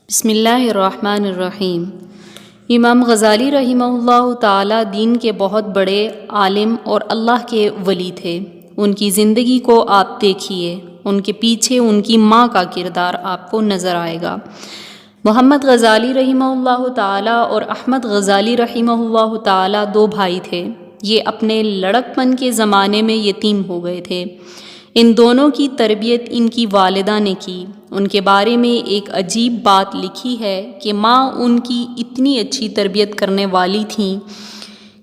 بسم اللہ الرحمن الرحیم۔ امام غزالی رحمہ اللہ تعالیٰ دین کے بہت بڑے عالم اور اللہ کے ولی تھے۔ ان کی زندگی کو آپ دیکھیے، ان کے پیچھے ان کی ماں کا کردار آپ کو نظر آئے گا۔ محمد غزالی رحمہ اللہ تعالیٰ اور احمد غزالی رحمہ اللہ تعالیٰ دو بھائی تھے۔ یہ اپنے لڑک پن کے زمانے میں یتیم ہو گئے تھے۔ ان دونوں کی تربیت ان کی والدہ نے کی۔ ان کے بارے میں ایک عجیب بات لکھی ہے کہ ماں ان کی اتنی اچھی تربیت کرنے والی تھیں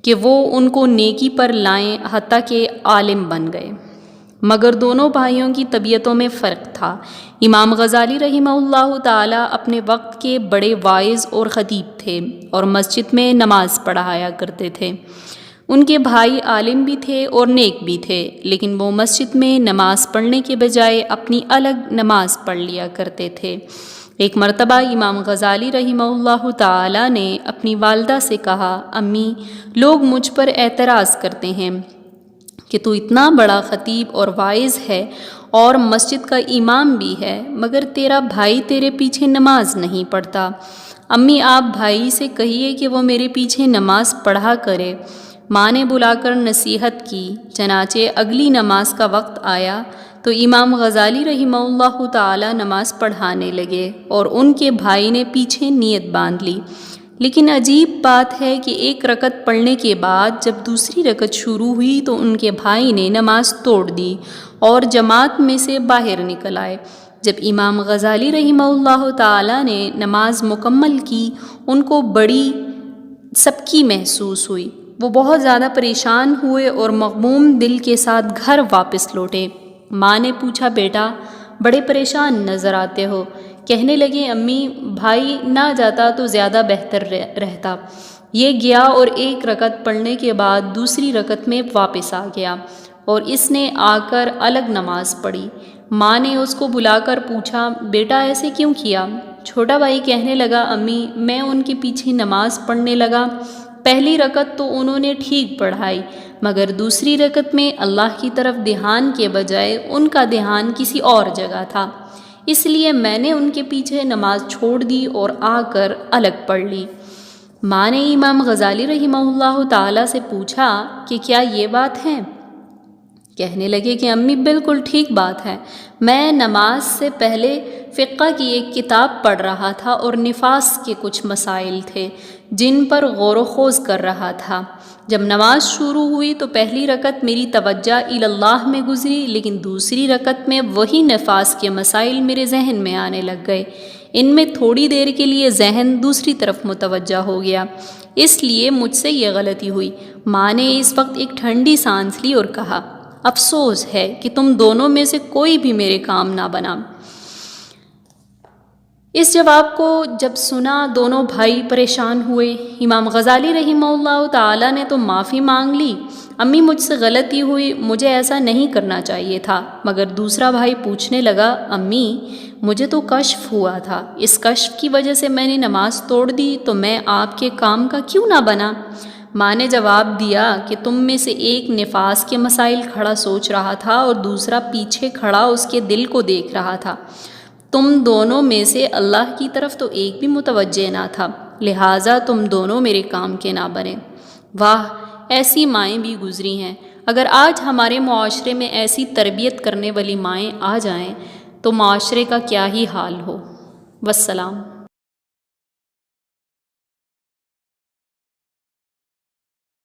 کہ وہ ان کو نیکی پر لائیں، حتیٰ کہ عالم بن گئے۔ مگر دونوں بھائیوں کی طبیعتوں میں فرق تھا۔ امام غزالی رحمہ اللہ تعالیٰ اپنے وقت کے بڑے واعظ اور خطیب تھے اور مسجد میں نماز پڑھایا کرتے تھے۔ ان کے بھائی عالم بھی تھے اور نیک بھی تھے، لیکن وہ مسجد میں نماز پڑھنے کے بجائے اپنی الگ نماز پڑھ لیا کرتے تھے۔ ایک مرتبہ امام غزالی رحمہ اللہ تعالیٰ نے اپنی والدہ سے کہا، امی، لوگ مجھ پر اعتراض کرتے ہیں کہ تو اتنا بڑا خطیب اور واعظ ہے اور مسجد کا امام بھی ہے، مگر تیرا بھائی تیرے پیچھے نماز نہیں پڑھتا۔ امی، آپ بھائی سے کہیے کہ وہ میرے پیچھے نماز پڑھا کرے۔ ماں نے بلا کر نصیحت کی۔ چنانچہ اگلی نماز کا وقت آیا تو امام غزالی رحمہ اللہ تعالیٰ نماز پڑھانے لگے اور ان کے بھائی نے پیچھے نیت باندھ لی۔ لیکن عجیب بات ہے کہ ایک رکعت پڑھنے کے بعد جب دوسری رکعت شروع ہوئی تو ان کے بھائی نے نماز توڑ دی اور جماعت میں سے باہر نکل آئے۔ جب امام غزالی رحمہ اللہ تعالیٰ نے نماز مکمل کی، ان کو بڑی سبکی محسوس ہوئی۔ وہ بہت زیادہ پریشان ہوئے اور مغموم دل کے ساتھ گھر واپس لوٹے۔ ماں نے پوچھا، بیٹا، بڑے پریشان نظر آتے ہو؟ کہنے لگے، امی، بھائی نہ جاتا تو زیادہ بہتر رہتا۔ یہ گیا اور ایک رکعت پڑھنے کے بعد دوسری رکعت میں واپس آ گیا اور اس نے آ کر الگ نماز پڑھی۔ ماں نے اس کو بلا کر پوچھا، بیٹا ایسے کیوں کیا؟ چھوٹا بھائی کہنے لگا، امی، میں ان کے پیچھے نماز پڑھنے لگا۔ پہلی رکعت تو انہوں نے ٹھیک پڑھائی، مگر دوسری رکعت میں اللہ کی طرف دھیان کے بجائے ان کا دھیان کسی اور جگہ تھا، اس لیے میں نے ان کے پیچھے نماز چھوڑ دی اور آ کر الگ پڑھ لی۔ ماں نے امام غزالی رحمہ اللہ تعالیٰ سے پوچھا کہ کیا یہ بات ہے؟ کہنے لگے کہ امی، بالکل ٹھیک بات ہے۔ میں نماز سے پہلے فقہ کی ایک کتاب پڑھ رہا تھا اور نفاس کے کچھ مسائل تھے جن پر غور و خوض کر رہا تھا۔ جب نماز شروع ہوئی تو پہلی رکعت میری توجہ اللہ میں گزری، لیکن دوسری رکعت میں وہی نفاس کے مسائل میرے ذہن میں آنے لگ گئے۔ ان میں تھوڑی دیر کے لیے ذہن دوسری طرف متوجہ ہو گیا، اس لیے مجھ سے یہ غلطی ہوئی۔ ماں نے اس وقت ایک ٹھنڈی سانس لی اور کہا، افسوس ہے کہ تم دونوں میں سے کوئی بھی میرے کام نہ بنا۔ اس جواب کو جب سنا دونوں بھائی پریشان ہوئے۔ امام غزالی رحمہ اللہ تعالیٰ نے تو معافی مانگ لی، امی، مجھ سے غلطی ہوئی، مجھے ایسا نہیں کرنا چاہیے تھا۔ مگر دوسرا بھائی پوچھنے لگا، امی، مجھے تو کشف ہوا تھا، اس کشف کی وجہ سے میں نے نماز توڑ دی، تو میں آپ کے کام کا کیوں نہ بنا؟ ماں نے جواب دیا کہ تم میں سے ایک نفاس کے مسائل کھڑا سوچ رہا تھا اور دوسرا پیچھے کھڑا اس کے دل کو دیکھ رہا تھا۔ تم دونوں میں سے اللہ کی طرف تو ایک بھی متوجہ نہ تھا، لہٰذا تم دونوں میرے کام کے نہ بنے۔ واہ، ایسی مائیں بھی گزری ہیں۔ اگر آج ہمارے معاشرے میں ایسی تربیت کرنے والی مائیں آ جائیں تو معاشرے کا کیا ہی حال ہو۔ والسلام۔